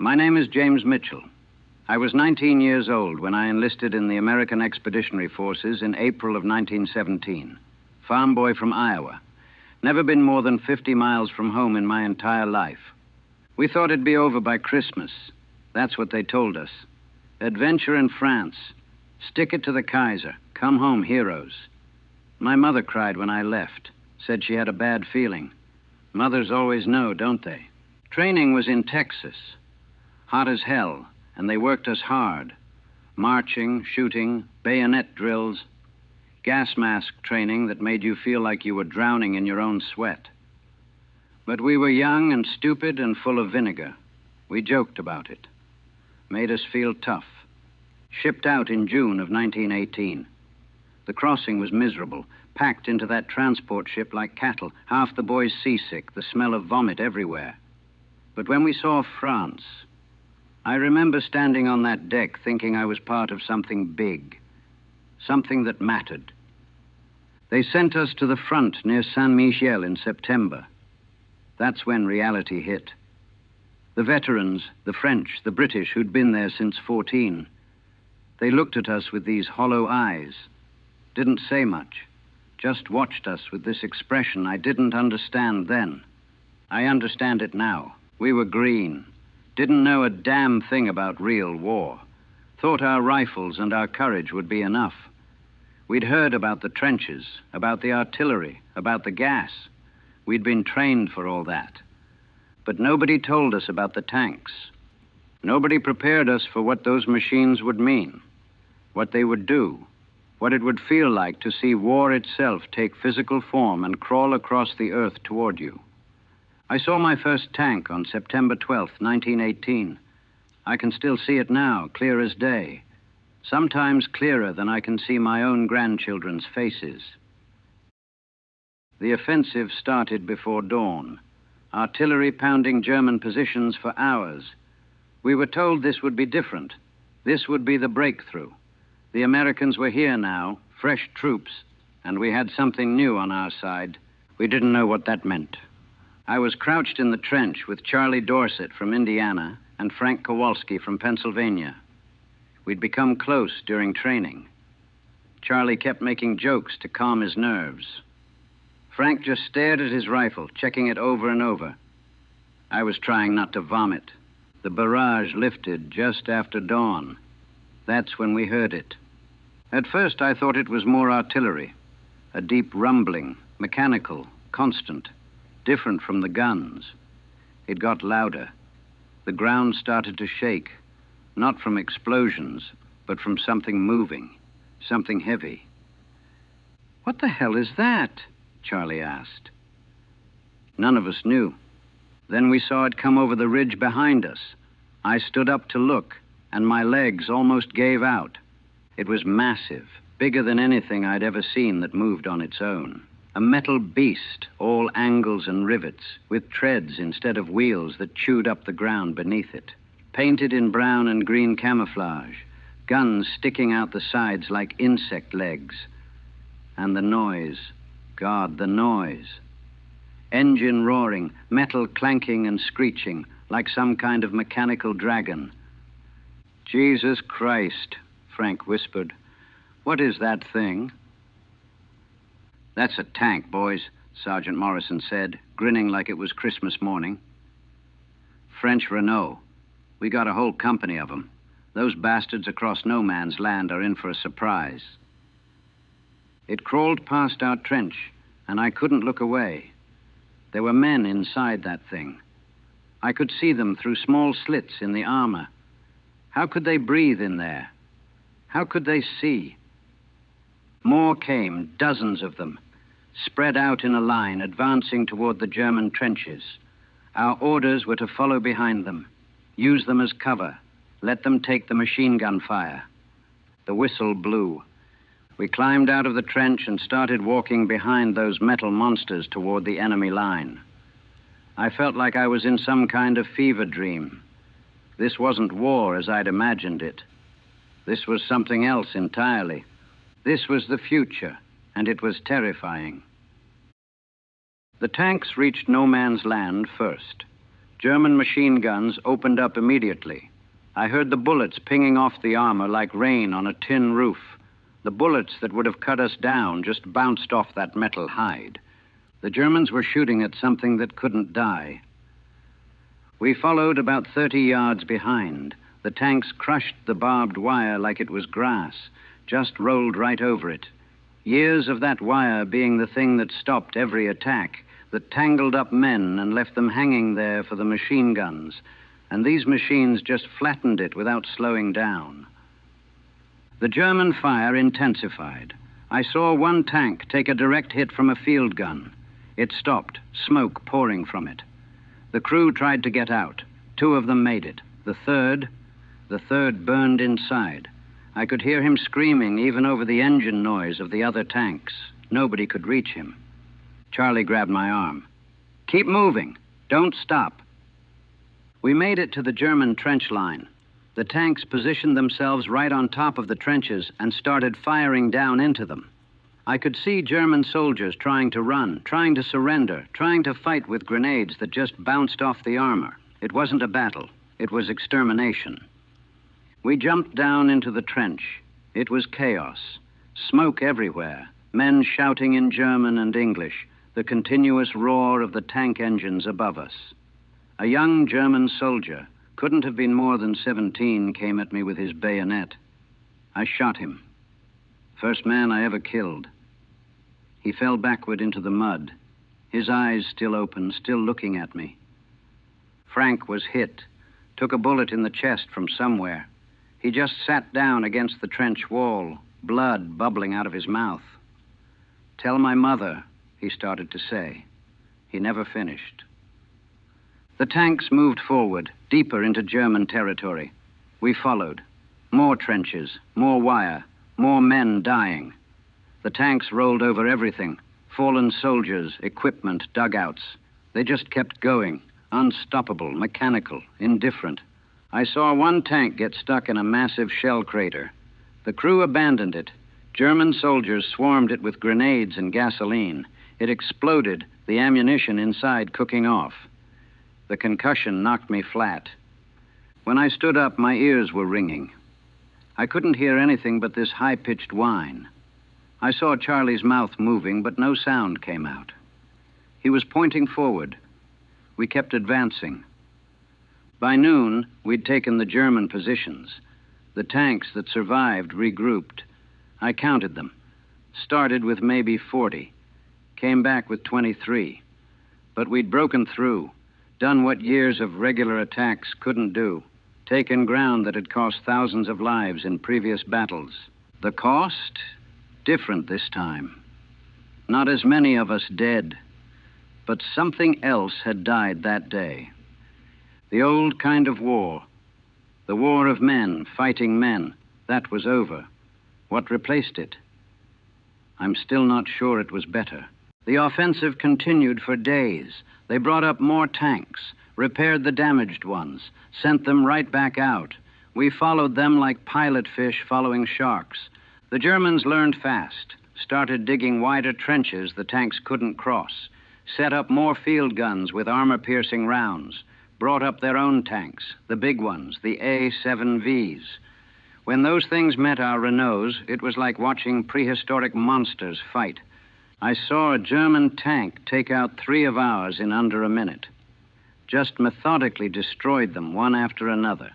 My name is James Mitchell. I was 19 years old when I enlisted in the American Expeditionary Forces in April of 1917. Farm boy from Iowa. Never been more than 50 miles from home in my entire life. We thought it'd be over by Christmas. That's what they told us. Adventure in France. Stick it to the Kaiser. Come home heroes. My mother cried when I left. Said she had a bad feeling. Mothers always know, don't they? Training was in Texas. Hot as hell, and they worked us hard. Marching, shooting, bayonet drills, gas mask training that made you feel like you were drowning in your own sweat. But we were young and stupid and full of vinegar. We joked about it. Made us feel tough. Shipped out in June of 1918. The crossing was miserable, packed into that transport ship like cattle, half the boys seasick, the smell of vomit everywhere. But when we saw France, I remember standing on that deck thinking I was part of something big, something that mattered. They sent us to the front near Saint-Michel in September. That's when reality hit. The veterans, the French, the British, who'd been there since 14, they looked at us with these hollow eyes, didn't say much, just watched us with this expression I didn't understand then. I understand it now. We were green. Didn't know a damn thing about real war. Thought our rifles and our courage would be enough. We'd heard about the trenches, about the artillery, about the gas. We'd been trained for all that. But nobody told us about the tanks. Nobody prepared us for what those machines would mean, what they would do, what it would feel like to see war itself take physical form and crawl across the earth toward you. I saw my first tank on September 12th, 1918. I can still see it now, clear as day. Sometimes clearer than I can see my own grandchildren's faces. The offensive started before dawn. Artillery pounding German positions for hours. We were told this would be different. This would be the breakthrough. The Americans were here now, fresh troops, and we had something new on our side. We didn't know what that meant. I was crouched in the trench with Charlie Dorsett from Indiana and Frank Kowalski from Pennsylvania. We'd become close during training. Charlie kept making jokes to calm his nerves. Frank just stared at his rifle, checking it over and over. I was trying not to vomit. The barrage lifted just after dawn. That's when we heard it. At first, I thought it was more artillery. A deep rumbling, mechanical, constant, different from the guns. It got louder. The ground started to shake, not from explosions, but from something moving, something heavy. "What the hell is that?" Charlie asked. None of us knew. Then we saw it come over the ridge behind us. I stood up to look, and my legs almost gave out. It was massive, bigger than anything I'd ever seen that moved on its own. A metal beast, all angles and rivets, with treads instead of wheels that chewed up the ground beneath it. Painted in brown and green camouflage, guns sticking out the sides like insect legs. And the noise, God, the noise. Engine roaring, metal clanking and screeching, like some kind of mechanical dragon. "Jesus Christ," Frank whispered. "What is that thing?" "That's a tank, boys," Sergeant Morrison said, grinning like it was Christmas morning. "French Renault. We got a whole company of them. Those bastards across no man's land are in for a surprise." It crawled past our trench, and I couldn't look away. There were men inside that thing. I could see them through small slits in the armor. How could they breathe in there? How could they see? More came, dozens of them, spread out in a line, advancing toward the German trenches. Our orders were to follow behind them, use them as cover, let them take the machine gun fire. The whistle blew. We climbed out of the trench and started walking behind those metal monsters toward the enemy line. I felt like I was in some kind of fever dream. This wasn't war as I'd imagined it. This was something else entirely. This was the future, and it was terrifying. The tanks reached no man's land first. German machine guns opened up immediately. I heard the bullets pinging off the armor like rain on a tin roof. The bullets that would have cut us down just bounced off that metal hide. The Germans were shooting at something that couldn't die. We followed about 30 yards behind. The tanks crushed the barbed wire like it was grass, just rolled right over it. Years of that wire being the thing that stopped every attack, that tangled up men and left them hanging there for the machine guns. And these machines just flattened it without slowing down. The German fire intensified. I saw one tank take a direct hit from a field gun. It stopped, smoke pouring from it. The crew tried to get out. 2 of them made it. The third burned inside. I could hear him screaming even over the engine noise of the other tanks. Nobody could reach him. Charlie grabbed my arm. "Keep moving. Don't stop." We made it to the German trench line. The tanks positioned themselves right on top of the trenches and started firing down into them. I could see German soldiers trying to run, trying to surrender, trying to fight with grenades that just bounced off the armor. It wasn't a battle. It was extermination. We jumped down into the trench. It was chaos. Smoke everywhere. Men shouting in German and English. The continuous roar of the tank engines above us. A young German soldier, couldn't have been more than 17, came at me with his bayonet. I shot him. First man I ever killed. He fell backward into the mud, his eyes still open, still looking at me. Frank was hit, took a bullet in the chest from somewhere. He just sat down against the trench wall, blood bubbling out of his mouth. "Tell my mother," he started to say. He never finished. The tanks moved forward, deeper into German territory. We followed. More trenches, more wire, more men dying. The tanks rolled over everything. Fallen soldiers, equipment, dugouts. They just kept going, unstoppable, mechanical, indifferent. I saw one tank get stuck in a massive shell crater. The crew abandoned it. German soldiers swarmed it with grenades and gasoline. It exploded, the ammunition inside cooking off. The concussion knocked me flat. When I stood up, my ears were ringing. I couldn't hear anything but this high-pitched whine. I saw Charlie's mouth moving, but no sound came out. He was pointing forward. We kept advancing. By noon, we'd taken the German positions. The tanks that survived regrouped. I counted them. Started with maybe 40. Came back with 23. But we'd broken through. Done what years of regular attacks couldn't do. Taken ground that had cost thousands of lives in previous battles. The cost? Different this time. Not as many of us dead. But something else had died that day. The old kind of war. The war of men fighting men. That was over. What replaced it? I'm still not sure it was better. The offensive continued for days. They brought up more tanks, repaired the damaged ones, sent them right back out. We followed them like pilot fish following sharks. The Germans learned fast, started digging wider trenches the tanks couldn't cross, set up more field guns with armor-piercing rounds, brought up their own tanks, the big ones, the A-7Vs. When those things met our Renaults, it was like watching prehistoric monsters fight. I saw a German tank take out 3 of ours in under a minute. Just methodically destroyed them one after another.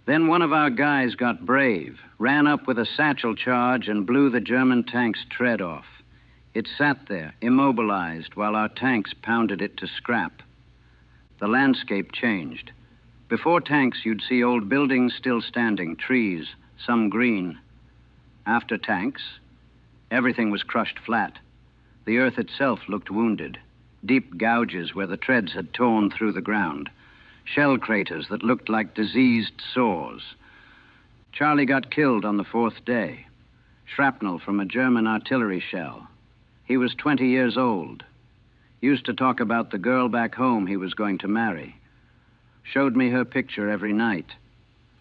Then one of our guys got brave, ran up with a satchel charge and blew the German tank's tread off. It sat there, immobilized, while our tanks pounded it to scrap. The landscape changed. Before tanks, you'd see old buildings still standing, trees, some green. After tanks, everything was crushed flat. The earth itself looked wounded. Deep gouges where the treads had torn through the ground. Shell craters that looked like diseased sores. Charlie got killed on the 4th day. Shrapnel from a German artillery shell. He was 20 years old. Used to talk about the girl back home he was going to marry. Showed me her picture every night.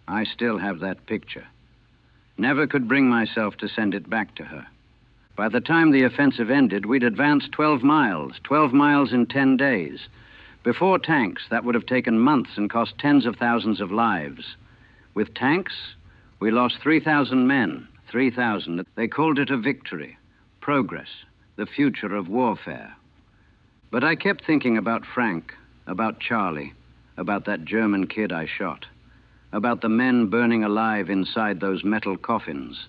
I still have that picture. Never could bring myself to send it back to her. By the time the offensive ended, we'd advanced 12 miles in 10 days. Before tanks, that would have taken months and cost tens of thousands of lives. With tanks, we lost 3,000 men, 3,000. They called it a victory, progress, the future of warfare. But I kept thinking about Frank, about Charlie, about that German kid I shot, about the men burning alive inside those metal coffins,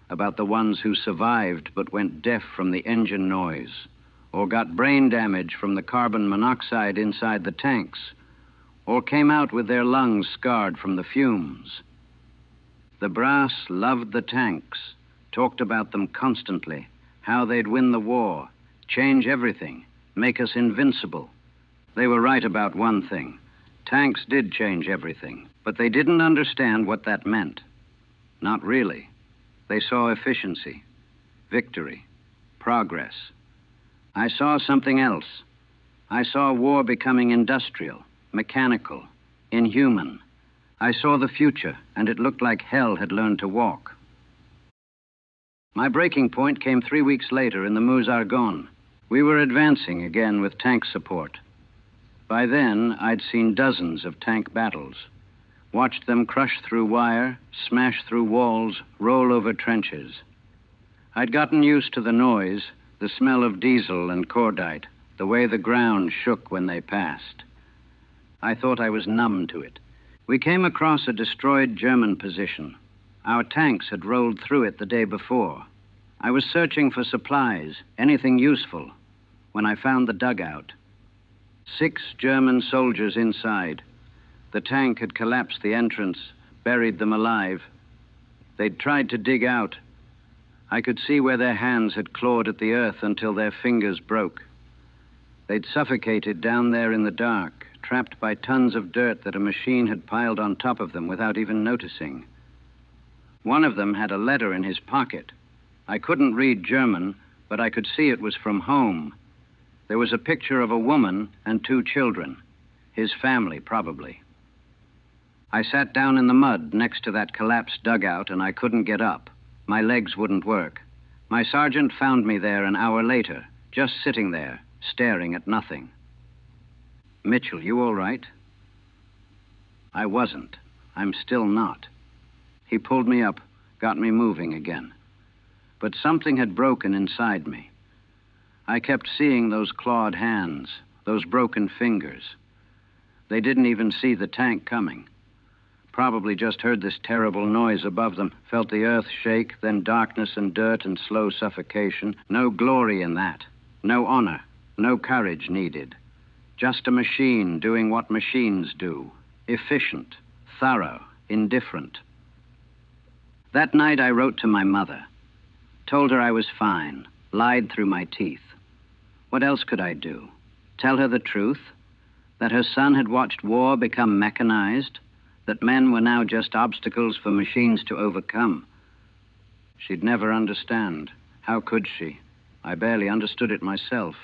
about the ones who survived but went deaf from the engine noise, or got brain damage from the carbon monoxide inside the tanks, or came out with their lungs scarred from the fumes. The brass loved the tanks, talked about them constantly, how they'd win the war, change everything, make us invincible. They were right about one thing. Tanks did change everything, but they didn't understand what that meant. Not really. They saw efficiency, victory, progress. I saw something else. I saw war becoming industrial, mechanical, inhuman. I saw the future, and it looked like hell had learned to walk. My breaking point came 3 weeks later in the Meuse-Argonne. We were advancing again with tank support. By then, I'd seen dozens of tank battles, watched them crush through wire, smash through walls, roll over trenches. I'd gotten used to the noise, the smell of diesel and cordite, the way the ground shook when they passed. I thought I was numb to it. We came across a destroyed German position. Our tanks had rolled through it the day before. I was searching for supplies, anything useful, when I found the dugout. 6 German soldiers inside. The tank had collapsed the entrance, buried them alive. They'd tried to dig out. I could see where their hands had clawed at the earth until their fingers broke. They'd suffocated down there in the dark, trapped by tons of dirt that a machine had piled on top of them without even noticing. One of them had a letter in his pocket. I couldn't read German, but I could see it was from home. There was a picture of a woman and 2 children. His family, probably. I sat down in the mud next to that collapsed dugout, and I couldn't get up. My legs wouldn't work. My sergeant found me there an hour later, just sitting there, staring at nothing. "Mitchell, you all right?" I wasn't. I'm still not. He pulled me up, got me moving again. But something had broken inside me. I kept seeing those clawed hands, those broken fingers. They didn't even see the tank coming. Probably just heard this terrible noise above them, felt the earth shake, then darkness and dirt and slow suffocation. No glory in that. No honor, no courage needed. Just a machine doing what machines do. Efficient, thorough, indifferent. That night I wrote to my mother. Told her I was fine, lied through my teeth. What else could I do? Tell her the truth? That her son had watched war become mechanized? That men were now just obstacles for machines to overcome? She'd never understand. How could she? I barely understood it myself.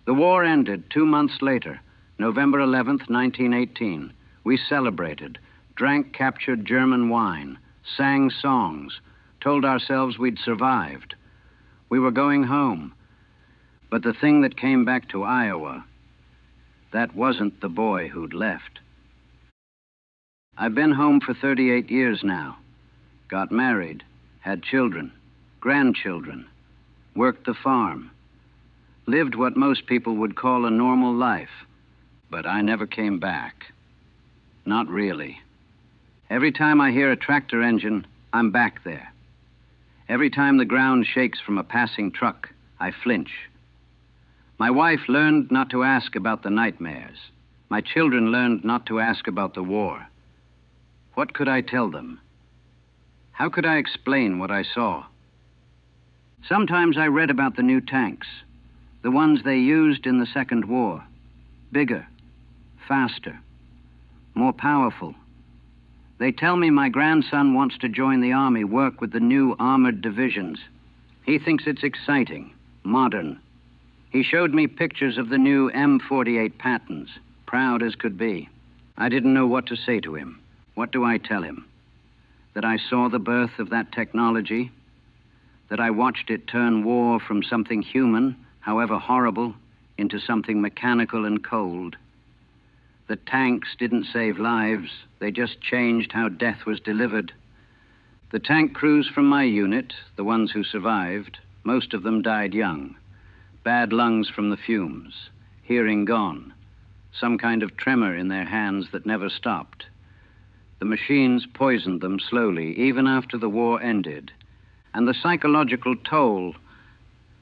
The war ended 2 months later, November 11th, 1918. We celebrated, drank captured German wine, sang songs, told ourselves we'd survived. We were going home. But the thing that came back to Iowa, that wasn't the boy who'd left. I've been home for 38 years now. Got married, had children, grandchildren, worked the farm, lived what most people would call a normal life. But I never came back. Not really. Every time I hear a tractor engine, I'm back there. Every time the ground shakes from a passing truck, I flinch. My wife learned not to ask about the nightmares. My children learned not to ask about the war. What could I tell them? How could I explain what I saw? Sometimes I read about the new tanks, the ones they used in the Second War. Bigger, faster, more powerful. They tell me my grandson wants to join the army, work with the new armored divisions. He thinks it's exciting, modern. He showed me pictures of the new M48 Pattons, proud as could be. I didn't know what to say to him. What do I tell him? That I saw the birth of that technology? That I watched it turn war from something human, however horrible, into something mechanical and cold. The tanks didn't save lives, they just changed how death was delivered. The tank crews from my unit, the ones who survived, most of them died young. Bad lungs from the fumes, hearing gone, some kind of tremor in their hands that never stopped. The machines poisoned them slowly, even after the war ended. And the psychological toll,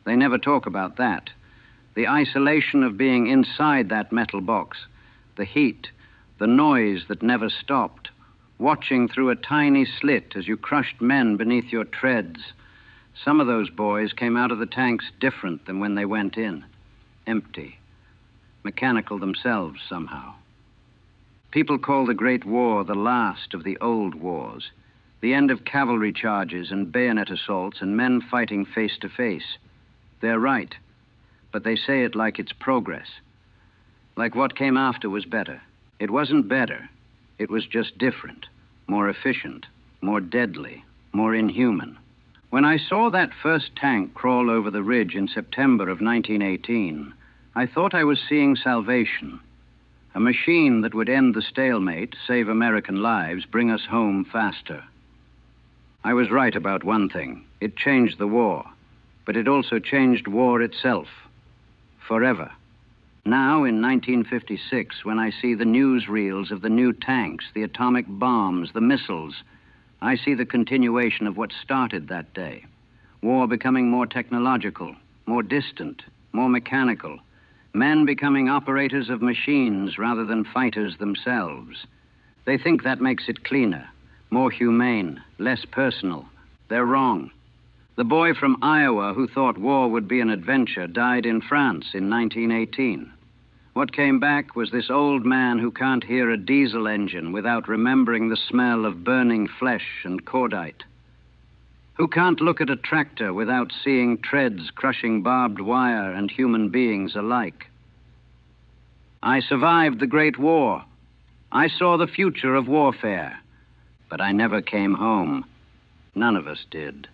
they never talk about that. The isolation of being inside that metal box, the heat, the noise that never stopped, watching through a tiny slit as you crushed men beneath your treads. Some of those boys came out of the tanks different than when they went in, empty, mechanical themselves somehow. People call the Great War the last of the old wars, the end of cavalry charges and bayonet assaults and men fighting face to face. They're right, but they say it like it's progress. Like what came after was better. It wasn't better. It was just different, more efficient, more deadly, more inhuman. When I saw that first tank crawl over the ridge in September of 1918, I thought I was seeing salvation. A machine that would end the stalemate, save American lives, bring us home faster. I was right about one thing. It changed the war, but it also changed war itself, forever. Now, in 1956, when I see the newsreels of the new tanks, the atomic bombs, the missiles, I see the continuation of what started that day. War becoming more technological, more distant, more mechanical. Men becoming operators of machines rather than fighters themselves. They think that makes it cleaner, more humane, less personal. They're wrong. The boy from Iowa who thought war would be an adventure died in France in 1918. What came back was this old man who can't hear a diesel engine without remembering the smell of burning flesh and cordite. Who can't look at a tractor without seeing treads crushing barbed wire and human beings alike. I survived the Great War. I saw the future of warfare. But I never came home. None of us did.